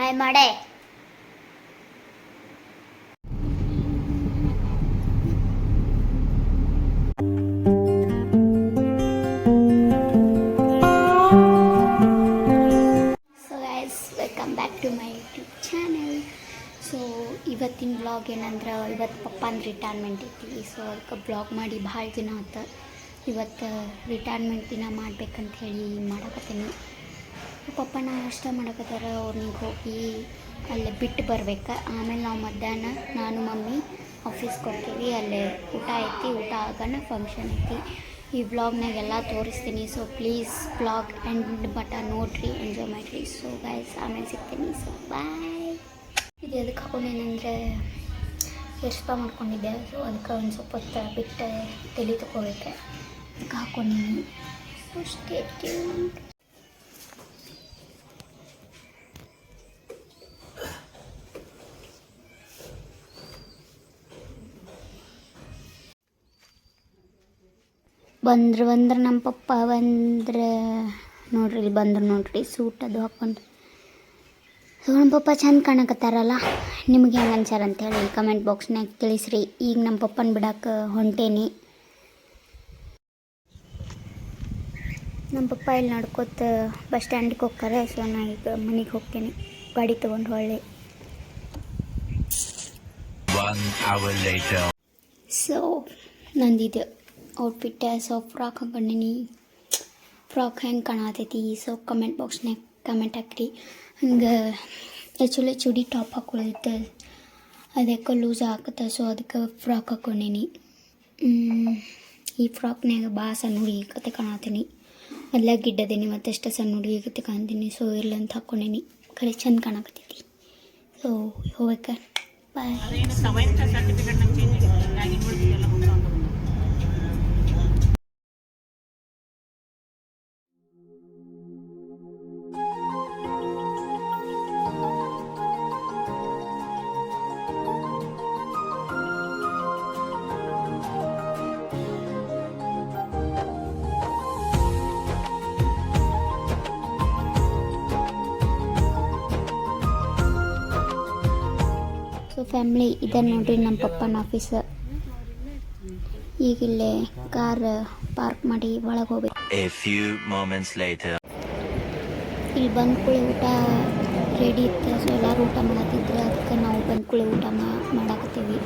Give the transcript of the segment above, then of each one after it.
ಬಾಯ್ ಮಾಡೆ. So guys, welcome back to my YouTube channel. So ಇವತ್ತಿನ blog ಏನಂದ್ರೆ, ಇವತ್ತು ಪಪ್ಪನ ರಿಟೈರ್ಮೆಂಟ್ ಐತಿ. ಸೊ ಅದಕ್ಕೆ ಬ್ಲಾಗ್ ಮಾಡಿ ಭಾಳ ದಿನ ಆಯ್ತು. ಇವತ್ತು ರಿಟೈರ್ಮೆಂಟ್ ದಿನ ಮಾಡ್ಬೇಕಂತ ಹೇಳಿ ಮಾಡಕತ್ತೀನಿ. ಪಪ್ಪ ನಾಷ್ಟ ಮಾಡಕತ್ತಾರ. ಅವ್ರನಿಗೆ ಹೋಗಿ ಅಲ್ಲೇ ಬಿಟ್ಟು ಬರ್ಬೇಕು. ಆಮೇಲೆ ನಾವು ಮಧ್ಯಾಹ್ನ ನಾನು ಮಮ್ಮಿ ಆಫೀಸ್ಗೆ ಹೋಗ್ತೀವಿ. ಅಲ್ಲೇ ಊಟ ಐತಿ. ಊಟ ಆಗೋಣ ಫಂಕ್ಷನ್ ಐತಿ. ಈ ಬ್ಲಾಗ್ನಾಗೆಲ್ಲ ತೋರಿಸ್ತೀನಿ. ಸೊ ಪ್ಲೀಸ್ ಬ್ಲಾಗ್ ಎಂಡ್ ಮಟ್ಟ ನೋಡಿರಿ, ಎಂಜಾಯ್ ಮಾಡಿರಿ. ಸೊ ಗೈಸ್, ಆಮೇಲೆ ಸಿಗ್ತೀನಿ. So bye. ಇದು ಎದಕ್ಕೆ ಹಾಕೊಂಡೇನೆಂದರೆ, ಹೇರ್ ಸ್ಪಾ ಮಾಡ್ಕೊಂಡಿದ್ದೆ. ಸೊ ಅದಕ್ಕೆ ಒಂದು ಸ್ವಲ್ಪ ಹೊತ್ತು ಬಿಟ್ಟು ತಲೆ ತಗೋಬೇಕು. ಅದಕ್ಕೆ ಹಾಕ್ಕೊಂಡಿನಿ. So stay tuned. ಬಂದ್ರೆ ನಮ್ಮ ಪಪ್ಪ ಬಂದ್ರೆ ನೋಡ್ರಿ, ಇಲ್ಲಿ ಬಂದ್ರೆ ನೋಡ್ರಿ ಸೂಟ್ ಅದು ಹಾಕ್ಕೊಂಡು. ಸೊ ನಮ್ಮ ಪಪ್ಪ ಚಂದ ಕಾಣಕತ್ತಾರಲ್ಲ. ನಿಮ್ಗೆ ಹೆಂಗೆ ಅನ್ಸಾರ ಅಂತೇಳಿ ಕಮೆಂಟ್ ಬಾಕ್ಸ್ನಾಗ ತಿಳಿಸ್ರಿ. ಈಗ ನಮ್ಮ ಪಪ್ಪನ ಬಿಡಕ್ಕೆ ಹೊಂಟೇನಿ. ನಮ್ಮ ಪಪ್ಪ ಇಲ್ಲಿ ನಡ್ಕೋತ ಬಸ್ ಸ್ಟ್ಯಾಂಡಿಗೆ ಹೋಗ್ತಾರೆ. ಸೊ ನಾ ಈಗ ಮನೆಗೆ ಹೋಗ್ತೇನೆ ಗಾಡಿ ತೊಗೊಂಡು ಹೊಳ್ಳಿ. ಸೊ ನಂದಿದ್ದು ಔಟ್ಫಿಟ್. ಸೊ ಫ್ರಾಕ್ ಹಾಕೊಂಡಿನಿ. ಫ್ರಾಕ್ ಹೆಂಗೆ ಕಾಣತೈತಿ? ಸೊ ಕಮೆಂಟ್ ಬಾಕ್ಸ್ನಾಗ ಕಮೆಂಟ್ ಹಾಕ್ರಿ. ಹಂಗೆ ಆ್ಯಕ್ಚುಲಿ ಚೂಡಿ ಟಾಪ್ ಹಾಕೊಳ್ಳುತ್ತೆ, ಅದಕ್ಕೆ ಲೂಸ್ ಹಾಕತ್ತೆ. ಸೊ ಅದಕ್ಕೆ ಫ್ರಾಕ್ ಹಾಕ್ಕೊಂಡಿನಿ. ಈ ಫ್ರಾಕ್ನಾಗ ಭಾಳ ಸಣ್ಣ ಹುಡುಗಿ ಕತೆ ಕಾಣತೀನಿ. ಮೊದಲ ಗಿಡ್ಡದೀನಿ, ಮತ್ತಷ್ಟು ಸಣ್ಣ ಹುಡುಗಿ ಕತೆ ಕಾಣ್ತೀನಿ. ಸೊ ಇಲ್ಲಂತ ಹಾಕ್ಕೊಂಡಿನಿ. ಖರೆ ಚಂದ ಕಾಣಕತ್ತೈತಿ. ಸೊ ಹೋಗ್ಬೇಕಾ? ಬಾಯ್. ಸೊ ಫ್ಯಾಮ್ಲಿ, ಇದನ್ನು ನೋಡ್ರಿ ನಮ್ಮ ಪಪ್ಪನ ಆಫೀಸ್. ಈಗಿಲ್ಲೇ ಕಾರ್ ಪಾರ್ಕ್ ಮಾಡಿ ಒಳಗೆ ಹೋಗ್ಬೇಕು. ಇಲ್ಲಿ ಬಂದ ಕೂಡಲೇ ಊಟ ರೆಡಿ ಇತ್ತು. ಸೊ ಎಲ್ಲರೂ ಊಟ ಮಾಡತ್ತಿದ್ರು. ಅದಕ್ಕೆ ನಾವು ಬಂದ ಕೂಡಲೇ ಊಟ ಮಾಡಾಕತ್ತೀವಿ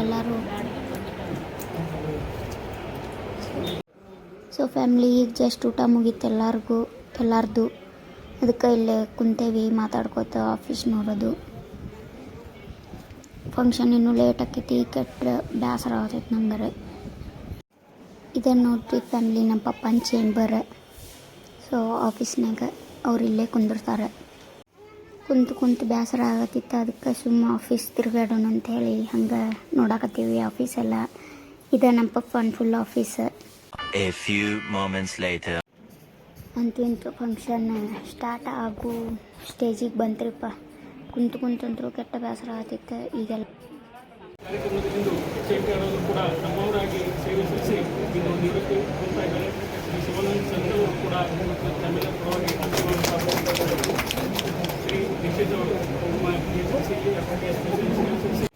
ಎಲ್ಲರೂ. ಸೊ ಫ್ಯಾಮ್ಲಿ, ಈಗ ಜಸ್ಟ್ ಊಟ ಮುಗೀತು ಎಲ್ಲರದು. ಅದಕ್ಕೆ ಇಲ್ಲೇ ಕುಂತೇವಿ ಮಾತಾಡ್ಕೋತ ಆಫೀಸ್ ನೋಡೋದು. ಫಂಕ್ಷನ್ ಇನ್ನೂ ಲೇಟ್ ಆಕೈತಿ. ಕೆಟ್ಟ ಬೇಸರ ಆಗತೈತಿ ನಂಗೆ. ಇದನ್ನು ನೋಡ್ರಿ ಫ್ಯಾಮ್ಲಿ, ನಮ್ಮ ಪಪ್ಪನ ಚೇಂಬರ್. ಸೊ ಆಫೀಸ್ನಾಗ ಅವ್ರು ಇಲ್ಲೇ ಕುಂದಿರ್ತಾರೆ. ಕುಂತು ಬೇಸರ ಆಗತ್ತಿತ್ತು. ಅದಕ್ಕೆ ಸುಮ್ಮ ಆಫೀಸ್ ತಿರುಗಾಡೋಣ ಅಂಥೇಳಿ ಹಂಗೆ ನೋಡಾಕತ್ತೀವಿ ಆಫೀಸೆಲ್ಲ. ಇದು ನಮ್ಮ ಪಪ್ಪನ ಫುಲ್ ಆಫೀಸ್. ಅಂತೂ ಫಂಕ್ಷನ್ ಸ್ಟಾರ್ಟ್ ಆಗು ಸ್ಟೇಜಿಗೆ ಬಂತ್ರಿಪ್ಪ. ಕುಂತಂತರೂ ಕೆಟ್ಟ ಬೇಸರ ಆಗ್ತಿತ್ತು. ಈಗೆಲ್ಲ ಕೂಡ ನಮ್ಮವರಾಗಿ ಸೇವೆ ಸಲ್ಲಿಸಿ ಇನ್ನು ನಿವೃತ್ತಿ ಹೊಂದ್ತಾ ಇದ್ದಾರೆ. ಶ್ರೀ ಶಿವಾನಂದ ಸಂತರು ಕೂಡ ತಮ್ಮೆಲ್ಲ ಪರವಾಗಿ ಶ್ರೀ ದೀಕ್ಷಿತ್ ಅವರು ನಮ್ಮ ಸಲ್ಲಿಸಿ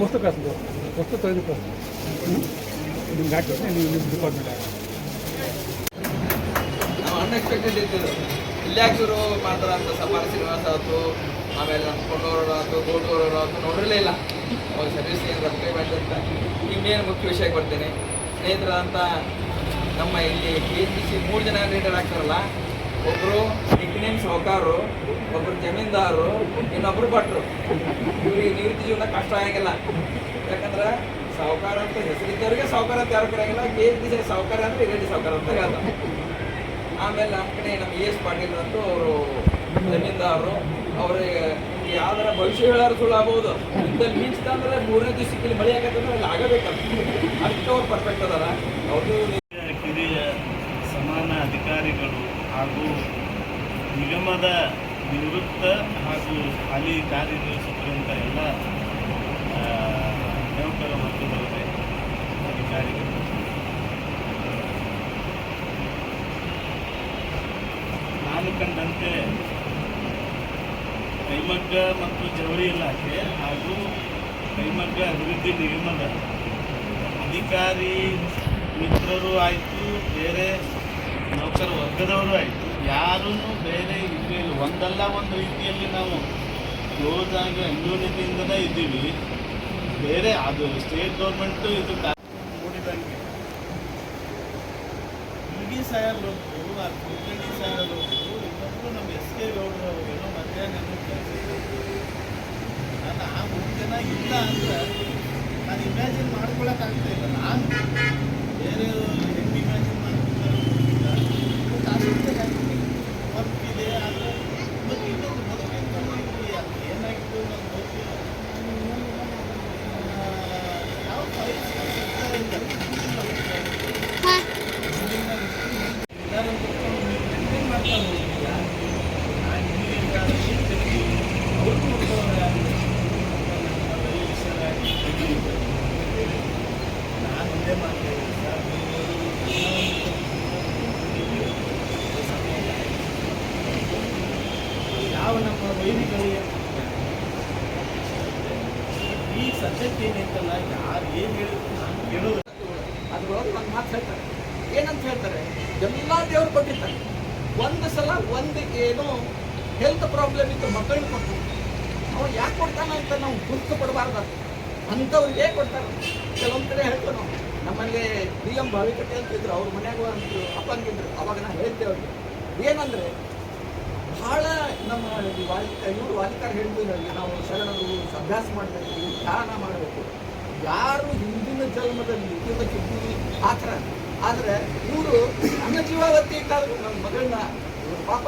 मस्त तेज ನಿಮ್ಗೆ ಹಾಕಿದ್ರೆ ನೀವು ನಿಮ್ಮ ಡಿಪಾರ್ಟ್ಮೆಂಟ್ ಆಗಿ ನಾವು ಅನ್ಎಕ್ಸ್ಪೆಕ್ಟೆಡ್ ಇದ್ದಿದ್ದು ಇಲ್ಲಿ ಹಾಕಿದ್ರು ಮಾಡ್ತಾರ ಅಂತ ಸಫಾರಿ ಶ್ರೀನಿವಾಸ ಆಯ್ತು, ಆಮೇಲೆ ನಮ್ಮ ಕೊಂಡವರು ಆಯ್ತು, ಗೋಲ್ಡವರು ಆಯ್ತು, ನೋಡಿರಲೇ ಇಲ್ಲ ಅವ್ರ ಸರ್ವಿಸ್ ಏನು ಪೇಮೆಂಟ್ ಅಂತ. ಇನ್ನೇನು ಮುಖ್ಯ ವಿಷಯಕ್ಕೆ ಬರ್ತೇನೆ. ಸ್ನೇಹಿತರಂತ ನಮ್ಮ ಇಲ್ಲಿ KMDC 3 ಜನ ಲೀಡರ್ ಆಗ್ತಾರಲ್ಲ, ಒಬ್ಬರು ನಿಕ್ನೇಮ್ ಸಾಹುಕಾರರು, ಒಬ್ಬರು ಜಮೀನ್ದಾರರು, ಇನ್ನೊಬ್ಬರು ಭಟ್ರು. ಇವ್ರಿಗೆ ನಿವೃತ್ತಿ ಜೀವನ ಕಷ್ಟ ಆಗಿಲ್ಲ. ಯಾಕಂದ್ರೆ ಸಾಹುಕಾರ ಅಂತ ಹೆಸರಿದ್ದವ್ರಿಗೆ ಸಾಹುಕಾರ ಅಂತ ಯಾರು ಕೊಡಂಗಿಲ್ಲ. KMDC ಸಾಹುಕಾರ ಅಂದರೆ ರೆಡ್ಡಿ ಸಾಹುಕಾರ ಅಂತ ಹೇಳ್ತಾರೆ. ಆಮೇಲೆ ನಮ್ಮ ಕಡೆ ನಮ್ಮ ES ಪಾಟೀಲ್ ಅಂತೂ ಅವರು ಜಮೀನ್ದಾರರು. ಅವ್ರಿಗೆ ಯಾವ್ದಾರ ಭವಿಷ್ಯ ಹೇಳೋರು ಸುಳ್ಳು ಆಗ್ಬೋದು. ಇಂದಲ್ಲಿ ಮಿಂಚ್ತಂದ್ರೆ 3ನೇ ದಿವಸಕ್ಕೆ ಇಲ್ಲಿ ಮಳೆ ಆಗತ್ತಂದ್ರೆ ಅಲ್ಲಿ ಆಗಬೇಕಂತ ಅದಕ್ಕೆ ಅವ್ರು ಪರ್ಫೆಕ್ಟ್ ಅದಾರ. ಅವ್ರದ್ದು ಕಿರಿಯ ಸಮಾನ ಅಧಿಕಾರಿಗಳು ಹಾಗೂ ನಿಗಮದ ನಿವೃತ್ತ ಹಾಗೂ ಹಾಲಿ ಕಾರ್ಯನಿರ್ವಹಿಸುತ್ತಿರುವಂಥ ಎಲ್ಲ ನೌಕರ ವರ್ಗದವರೇ, ಅಧಿಕಾರಿಗಳು, ನಾನು ಕಂಡಂತೆ ಕೈಮಗ್ಗ ಮತ್ತು ಜವಳಿ ಇಲಾಖೆ ಹಾಗೂ ಕೈಮಗ್ಗ ಅಭಿವೃದ್ಧಿ ನಿಗಮದ ಅಧಿಕಾರಿ ಮಿತ್ರರು ಆಯಿತು, ಬೇರೆ ನೌಕರ ವರ್ಗದವರು ಆಯಿತು, ಯಾರೂ ಬೇರೆ ಇರಲಿಲ್ಲ. ಒಂದಲ್ಲ ಒಂದು ರೀತಿಯಲ್ಲಿ ನಾವು ಕ್ಲೋಸ್ ಆಗಿ ಅನ್ಯೋನ್ಯತೆಯಿಂದಲೇ ಇದ್ದೀವಿ. ಬೇರೆ ಅದು ಸ್ಟೇಟ್ ಗೌರ್ಮೆಂಟು ಇದು ನೋಡಿದಂಗೆ ಇಡಿ ಸಾಹೇಬ್ರೊಬ್ಬರು, ಆ ಕುಲಕರ್ಣಿ ಸಾಹೇಬ್ರೊಬ್ಬರು, ಇನ್ನೊಬ್ಬರು ನಮ್ಮ SK ಗೌಡರು ಅವರೇನೋ ಮಧ್ಯಾಹ್ನ ನಾನು ಆ 3 ಜನ ಇಲ್ಲ ಅಂದ್ರೆ ನಾನು ಇಮ್ಯಾಜಿನ್ ಮಾಡ್ಕೊಳಕ್ಕಾಗ್ತಾ ಇಲ್ಲ. ನಾನು ಬೇರೆ ಹೆಂಗೆ ಇಮ್ಯಾಜಿನ್ ಮಾಡ್ಕೊತಾರೆ ವರ್ಕ್ ಇದೆ. ಆದರೆ ಮತ್ತು ಇನ್ನೊಂದು ಮೊದಲಿಂದ ಅದು ಏನಾಗಿತ್ತು ನನಗೆ ಗೊತ್ತಿಲ್ಲ. ಯಾವ ಫೈಲ್ಸ್ ಮೇಂಟೈನ್ ಮಾಡ್ತಾ ಹೋಗಿಲ್ಲ. ಅವ್ರು ನೋಡ್ಕೊಳ್ಳೋರು ಯಾರು? ನಾನು ಒಂದೇ ಮಾಡ್ತೇನೆ ಯಾವ ನಮ್ಮ ವೈದಿಕರಿಗೆ ಈ ಸಬ್ಜೆಕ್ಟ್ ಏನೈತಲ್ಲ, ಯಾರು ಏನು ಹೇಳಿದ್ರು ನಾನು ಕೇಳೋದು. ಅದ್ರೊಳಗೆ ಒಂದು ಮಾತು ಹೇಳ್ತಾರೆ. ಏನಂತ ಹೇಳ್ತಾರೆ, ಎಲ್ಲ ದೇವ್ರು ಕೊಟ್ಟಿರ್ತಾರೆ. ಒಂದು ಸಲ ಒಂದು ಏನೋ ಹೆಲ್ತ್ ಪ್ರಾಬ್ಲಮ್ ಇತ್ತು, ಮಕ್ಕಳಿಗೆ ಕೊಟ್ಟು ಅವ್ರು ಯಾಕೆ ಕೊಡ್ತಾನೆ ಅಂತ ನಾವು ದುಃಖ ಪಡಬಾರ್ದು. ಅಂಥವ್ರಿಗೆ ಕೊಡ್ತಾರೆ. ಕೆಲವೊಂದು ಕಡೆ ಹೇಳ್ತೇವೆ ನಾವು. ನಮ್ಮಲ್ಲಿ DM ಭಾವಿಕತೆ ಅಂತಿದ್ರು, ಅವ್ರ ಮನ್ಯಾಗ ಒಂದು ಅಪ್ಪಂಗಿದ್ರು. ಅವಾಗ ನಾವು ಹೇಳ್ತೇವೆ ಅವ್ರಿಗೆ ಏನಂದರೆ, ಭಾಳ ನಮ್ಮ ಇವರು ವಾಲಿಕಾರ ಹೇಳ್ತಿದ್ರಲ್ಲಿ ನಾವು ಶರಣರು ಅಭ್ಯಾಸ ಮಾಡಬೇಕು, ಧ್ಯಾನ ಮಾಡಬೇಕು. ಯಾರು ಹಿಂದಿನ ಜನ್ಮದಲ್ಲಿ ಇದ್ದಕ್ಕಿದ್ದೀವಿ ಆ ಥರ. ಆದರೆ ಇವರು ನನ್ನ ಜೀವಾವತಿ ಇಟ್ಟಾದ್ರು ನನ್ನ ಮಗಳನ್ನ ಇವರು ಪಾಪ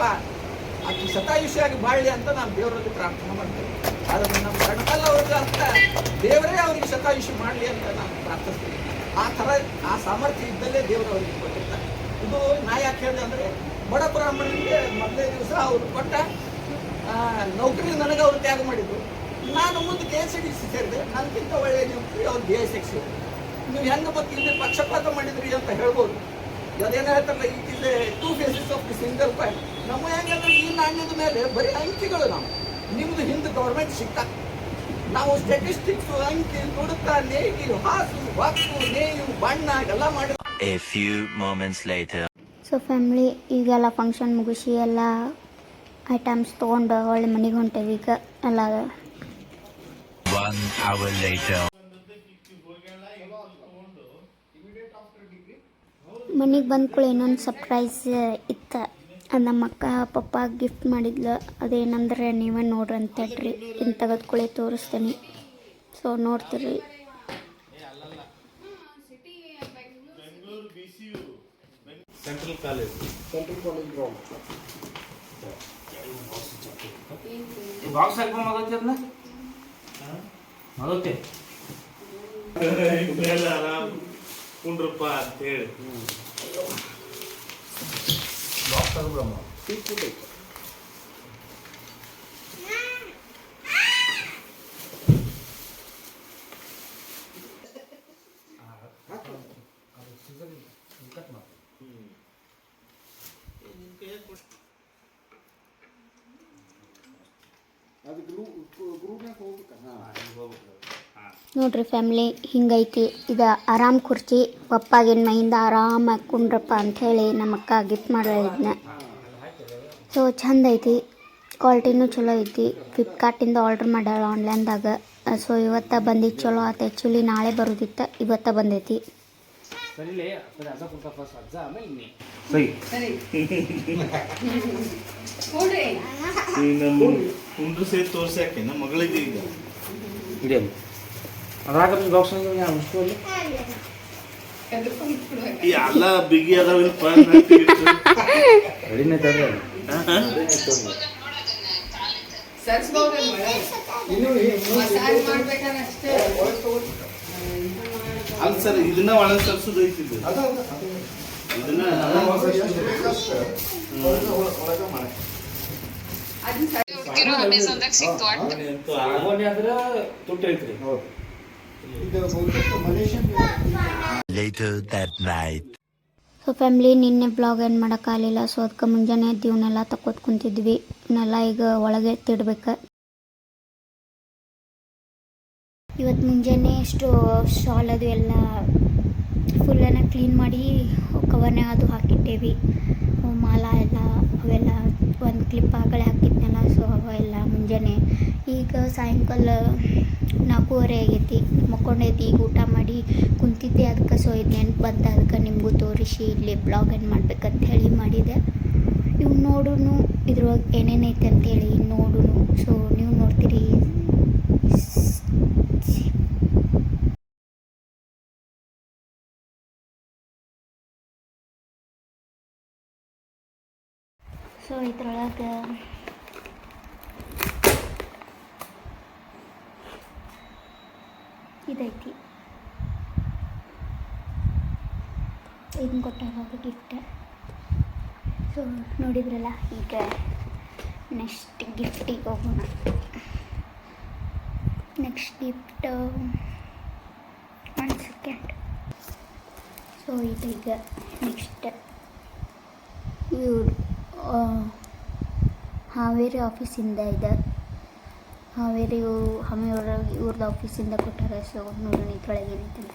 ಆಕೆ ಶತಾಯುಷಿಯಾಗಿ ಬಾಳಲಿ ಅಂತ ನಾನು ದೇವರಲ್ಲಿ ಪ್ರಾರ್ಥನೆ ಮಾಡ್ತೇನೆ. ಆದರೆ ನಮ್ಮ ಗಣಕಲ್ಲ ಅವ್ರಿಗೆ ಅಂತ ದೇವರೇ ಅವ್ರಿಗೆ ಶತಾಯುಷಿ ಮಾಡಲಿ ಅಂತ ನಾನು ಪ್ರಾರ್ಥಿಸ್ತೀನಿ. ಆ ಥರ ಆ ಸಾಮರ್ಥ್ಯ ಇದ್ದಲ್ಲೇ ದೇವರು ಅವ್ರಿಗೆ ಕೊಟ್ಟಿರ್ತಾರೆ. ಇದು ನಾ ಯಾಕೆ ಹೇಳಿದೆ ಅಂದರೆ, ಬಡ ಬ್ರಾಹ್ಮಣನಿಗೆ ಮೊದಲನೇ ದಿವಸ ಅವರು ಕೊಟ್ಟ ನೌಕರಿ ನನಗೆ ಅವರು ತ್ಯಾಗ ಮಾಡಿದ್ರು. ನಾನು ಮುಂದೆ KSDC ಸೇರಿದೆ. ನನಗಿಂತ ಒಳ್ಳೆಯ ನಿಯುಕ್ತಿ ಅವ್ರು DSX ಸೇರಿದೆ. ನೀವು ಹೆಂಗೆ ಮತ್ತೆ ಇಲ್ಲಿ ಪಕ್ಷಪಾತ ಮಾಡಿದ್ರಿ ಅಂತ ಹೇಳ್ಬೋದು. ಅದೇನೋ ಹೇಳ್ತಾರಲ್ಲ, it is 2 faces of the single coin. ನಮ್ಮ ಹೆಂಗಂದ್ರೆ ಈ ನಾಣ್ಯದ ಮೇಲೆ ಬರೀ ಅಂಕಿಗಳು. ನಾವು ನಿಮ್ಮದು ಹಿಂದೆ ಗೌರ್ಮೆಂಟ್ ಸಿಕ್ಕ ನಾವು ಸ್ಟ್ಯಾಟಿಸ್ಟಿಕ್ಸ್, ಅಂಕಿ, ತುಡುಕ, ನೇಗಿ, ಹಾಸು, ವಾಕು, ನೇಯು, ಬಣ್ಣ ಎಲ್ಲ ಮಾಡಿ. A few moments later. So family, ಈಗೆಲ್ಲ ಫಂಕ್ಷನ್ ಮುಗಿಸಿ ಎಲ್ಲ ಐಟಮ್ಸ್ ತೊಗೊಂಡು ಒಳ್ಳೆ ಮನೆಗೆ ಹೊಂಟೇವಿ. ಈಗ ಎಲ್ಲ 1 hour later. ಮನೆಗೆ ಬಂದ ಕೂಡ ಇನ್ನೊಂದು ಸರ್ಪ್ರೈಸ್ ಇತ್ತು. ಅದು ನಮ್ಮ ಅಕ್ಕ ಪಪ್ಪ ಗಿಫ್ಟ್ ಮಾಡಿದ್ಲು. ಅದೇನಂದ್ರೆ ನೀವೇ ನೋಡ್ರಿ ಅಂತ ಹೇಳ್ರಿ. ಇನ್ನು ತೆಗೆದುಕೊಳ್ಳಿ ತೋರಿಸ್ತೀನಿ. ಸೊ ನೋಡ್ತೀರಿ. ಸೆಂಟ್ರಲ್ ಕಾಲೇಜ್ ಗ್ರೌಂಡ್ ಬಾಕ್ಸ್ ಹಾಕೊಂಡು ಮಗತ್ತದ ಮಗತ್ತೆ ಎಲ್ಲ ಆರಾಮ್ ಕುಂಡ್ರಪ್ಪ ಅಂತ ಹೇಳಿ ಬಾಕ್ಸ್ ತಗೊಬ್ರಮ್ಮ. ಅದು ಗ್ರೂಪ್ನಾಗ ಹೋಗ್ಬೇಕಣ್ಣ. ಹೋಗ್ಬೇಕು. ನೋಡ್ರಿ ಫ್ಯಾಮ್ಲಿ ಹಿಂಗೈತಿ ಇದು ಆರಾಮ್ ಕುರ್ಚಿ ಪಪ್ಪಾಗಿನ ಮೈಯಿಂದ ಆರಾಮಾಗಿ ಕುಂಡ್ರಪ್ಪ ಅಂಥೇಳಿ ನಮ್ಮ ಅಕ್ಕ ಗಿಫ್ಟ್ ಮಾಡೋ ಇದನ್ನ. ಸೊ ಚಂದ ಐತಿ, ಕ್ವಾಲಿಟಿನೂ ಚಲೋ ಐತಿ. ಫ್ಲಿಪ್ಕಾರ್ಟಿಂದ ಆರ್ಡ್ರ್ ಮಾಡ್ಯಾಳ ಆನ್ಲೈನ್ದಾಗ. ಸೊ ಇವತ್ತು ಬಂದಿದ್ದು ಚಲೋ ಆಯ್ತು. ಆ್ಯಕ್ಚುಲಿ ನಾಳೆ ಬರೋದಿತ್ತು, ಇವತ್ತು ಬಂದೈತಿ. ಕುಂಡ್ರು ಸೇರಿ ತೋರ್ಸಾಕೆ ನಮ್ಮ ಮಗಳಿಗೆ ಈಗ ಈ ಅಲ್ಲ ಬಿಗಿ ಅದಾವಿಲ್ಪ ಅಲ್ಲ ಸರ್ ಇದನ್ನ ಒಳಗೆ ಸರ್ಸೋದು ಐತಿದ್ದು ಇದನ್ನ Later that night. So family ನಿನ್ನೆ ಬ್ಲಾಗ್ ಏನು ಮಾಡೋಕ್ಕಾಗಲಿಲ್ಲ. ಸೊ ಅದಕ್ಕೆ ಮುಂಜಾನೆ ಎದ್ದು ಇವನ್ನೆಲ್ಲ ತಕ್ಕೋತ್ ಕುಂತಿದ್ವಿ. ಇವನ್ನೆಲ್ಲ ಈಗ ಒಳಗೆ ಎತ್ತಿಡ್ಬೇಕು. ಇವತ್ತು ಮುಂಜಾನೆ ಇಷ್ಟು ಶಾಲ್ ಅದು ಎಲ್ಲ ಫುಲ್ಲನ್ನು ಕ್ಲೀನ್ ಮಾಡಿ ಕವರ್ನಾಗ ಅದು ಹಾಕಿಟ್ಟೇವಿ. ಮಾಲ ಎಲ್ಲ ಅವೆಲ್ಲ ಒಂದು ಕ್ಲಿಪ್ ಆಗಲೇ ಹಾಕಿದ್ನಲ್ಲ. ಸೊ ಅವೆಲ್ಲ ಮುಂಜಾನೆ ಈಗ ಸಾಯಂಕಾಲ 4:30 ಆಗೈತಿ. ಮಕ್ಕೊಂಡೈತಿ. ಈಗ ಊಟ ಮಾಡಿ ಕುಂತಿದ್ದೆ. ಅದಕ್ಕೆ ಸೊ ಇದು ನೆನಪು ಬಂತ. ಅದಕ್ಕೆ ನಿಮಗೂ ತೋರಿಸಿ ಇಲ್ಲಿ ಬ್ಲಾಗ್ ಏನು ಮಾಡ್ಬೇಕಂತ ಹೇಳಿ ಮಾಡಿದೆ. ಇವು ನೋಡೋನು ಇದ್ರೊಳಗೆ ಏನೇನೈತೆ ಅಂತೇಳಿ ನೋಡೋನು. ಸೊ ನೀವು ನೋಡ್ತೀರಿ. ಸೊ ಇದ್ರೊಳಗೆ ಇದೈತಿ. ಇದನ್ನು ಕೊಟ್ಟಾಗ ಗಿಫ್ಟ್. ಸೊ ನೋಡಿದ್ರಲ್ಲ, ಈಗ ನೆಕ್ಸ್ಟ್ ಗಿಫ್ಟಿಗೆ ಹೋಗೋಣ. Next gift 1 second. ಸೊ ಇದೀಗ ನೆಕ್ಸ್ಟ್ ಇವ್ರು ಹಾವೇರಿ ಆಫೀಸಿಂದ ಇದೆ. ಹಾವೇರಿ ಇವ್ರದ್ದು ಆಫೀಸಿಂದ ಕೊಟ್ಟಾರೆ. ಸೊ ನೋಡೋಣ ಇದ್ರೊಳಗೆ ಏನೈತೆ ಅಂತ.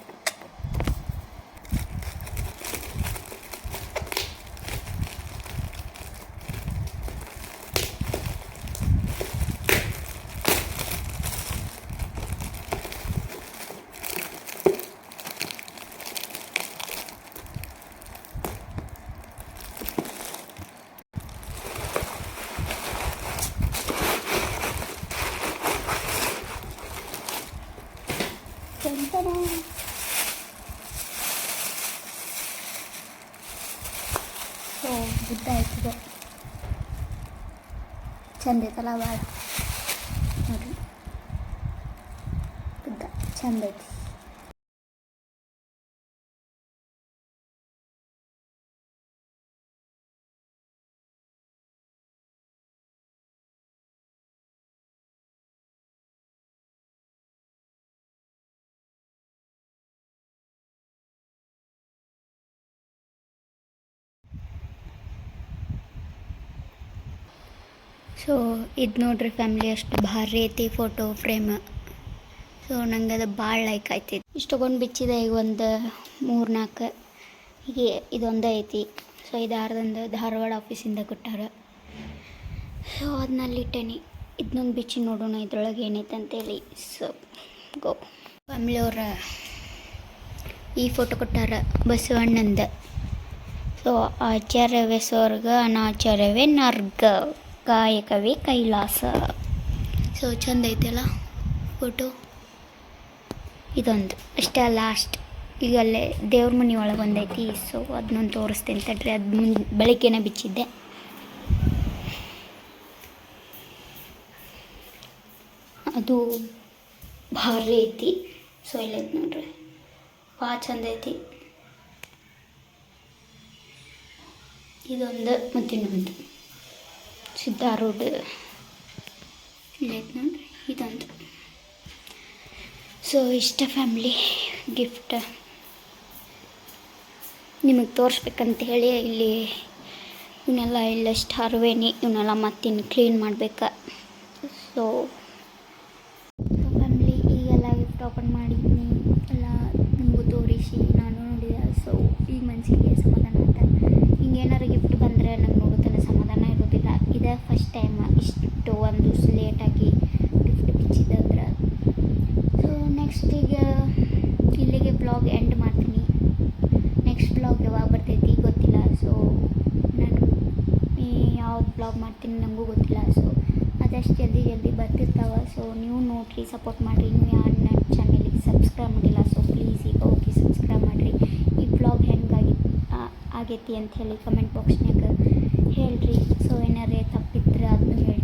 ಸೊ ಬುದ್ಧ ಆಯ್ತದೆ. ಚಂದ ಐತಲ್ಲ ಭಾಳ. ನೋಡಿರಿ ಬುದ್ಧ ಚಂದ ಐತಿ. ಸೊ ಇದು ನೋಡ್ರಿ ಫ್ಯಾಮ್ಲಿ, ಅಷ್ಟು ಭಾರಿ ಐತಿ ಫೋಟೋ ಫ್ರೇಮ್. ಸೊ ನಂಗೆ ಅದು ಭಾಳ ಲೈಕ್ ಆಯ್ತೈತಿ. ಇಷ್ಟು ತೊಗೊಂಡು ಬಿಚ್ಚಿದೆ. ಈಗ ಒಂದು 3-4 ಹೀಗೆ ಇದೊಂದೇ ಐತಿ. ಸೊ ಇದು ಧಾರವಾಡ ಆಫೀಸಿಂದ ಕೊಟ್ಟಾರ. ಸೊ ಅದನ್ನಲ್ಲಿಟ್ಟೇನಿ. ಇದನ್ನೊಂದು ಬಿಚ್ಚಿ ನೋಡೋಣ ಇದ್ರೊಳಗೆ ಏನೈತೆ ಅಂತೇಳಿ. So go. ಫ್ಯಾಮ್ಲಿಯವ್ರ ಈ ಫೋಟೋ ಕೊಟ್ಟಾರ ಬಸವಣ್ಣಂದ. ಸೊ ಆಚಾರ್ಯವೇ ಸ್ವರ್ಗ ಅನಾಚಾರ್ಯವೇ ನರ್ಗ, ಕಾಯಕವೇ ಕೈಲಾಸ. ಸೊ ಚಂದ ಐತಲ್ಲ ಫೋಟೋ. ಇದೊಂದು ಅಷ್ಟೇ ಲಾಸ್ಟ್. ಈಗ ಅಲ್ಲೇ ದೇವ್ರ ಮನೆ ಒಳಗೆ ಒಂದೈತಿ. ಸೊ ಅದನ್ನೊಂದು ತೋರಿಸ್ತೇನೆ ತಡ್ರಿ. ಅದು ಬೆಳಗ್ಗೆನೇ ಬಿಚ್ಚಿದ್ದೆ. ಅದು ಭಾರಿ ಐತಿ. ಸೊ ಇಲ್ಲೈತಿ ನೋಡ್ರಿ, ಭಾಳ ಚಂದ ಐತಿ. ಇದೊಂದು ಮತ್ತಿನ್ನೊಂದು ಸಿದ್ಧಾರೂಢ ಇಲ್ಲೈತೆ ನೋಡ್ರಿ, ಇದೊಂದು. ಸೊ ಇಷ್ಟ ಫ್ಯಾಮ್ಲಿ ಗಿಫ್ಟ್ ನಿಮಗೆ ತೋರಿಸ್ಬೇಕಂತ ಹೇಳಿ ಇಲ್ಲಿ ಇವನ್ನೆಲ್ಲ ಇಲ್ಲಷ್ಟು ಹರವೇನಿ. ಇವನ್ನೆಲ್ಲ ಮತ್ತಿನ್ನು ಕ್ಲೀನ್ ಮಾಡ್ಬೇಕು. ಸೊ ಫ್ಯಾಮ್ಲಿ ಈಗೆಲ್ಲ ಗಿಫ್ಟ್ ಓಪನ್ ಮಾಡಿದ್ನಿ ಎಲ್ಲ ನಿಮಗೂ ತೋರಿಸಿ ನಾನು ನೋಡಿದೆ. ಸೊ ಈಗ ಮನಸ್ಸಿಗೆ ಸಮಾಧಾನ ಅಂತ. ಹಿಂಗೇನಾರು ಗಿಫ್ಟ್ ಬಂದರೆ ನಂಗೆ ನೋಡುತ್ತಾನೆ ಸಮಾಧಾನ ಇರೋದಿಲ್ಲ. ಇದೇ ಫಸ್ಟ್ ಟೈಮ್ ಇಷ್ಟು ಒಂದು ದಿವಸ ಲೇಟಾಗಿ ಗಿಫ್ಟ್ ಬಿಚ್ಚಿದ್ರೆ. ಸೊ ನೆಕ್ಸ್ಟ್ ಈಗ ಇಲ್ಲಿಗೆ ಬ್ಲಾಗ್ ಎಂಡ್ ಮಾಡ್ತೀನಿ. ನೆಕ್ಸ್ಟ್ ಬ್ಲಾಗ್ ಯಾವಾಗ ಬರ್ತೈತಿ ಗೊತ್ತಿಲ್ಲ. ಸೊ ನಾನು ಯಾವ್ದು ಬ್ಲಾಗ್ ಮಾಡ್ತೀನಿ ನನಗೂ ಗೊತ್ತಿಲ್ಲ. ಸೊ ಅದಷ್ಟು ಜಲ್ದಿ ಬರ್ತಿರ್ತಾವೆ. ಸೊ ನೀವು ನೋಡಿರಿ, ಸಪೋರ್ಟ್ ಮಾಡಿರಿ. ನೀವು ಯಾರು ನನ್ನ ಚಾನಲಿಗೆ ಸಬ್ಸ್ಕ್ರೈಬ್ ಮಾಡಿಲ್ಲ, ಸೊ ಪ್ಲೀಸ್ ಈಗ ಹೋಗಿ ಸಬ್ಸ್ಕ್ರೈಬ್ ಮಾಡಿರಿ. ಈ ಬ್ಲಾಗ್ ಹೆಂಗಾಗಿ ಆಗೈತಿ ಅಂತ ಹೇಳಿ ಕಮೆಂಟ್ ಬಾಕ್ಸ್ನಾಗ ಹೇಳ್ರಿ. ಸೊ ಏನಾರೇ ತಪ್ಪಿದ್ರೆ ಅದನ್ನು ಹೇಳಿ.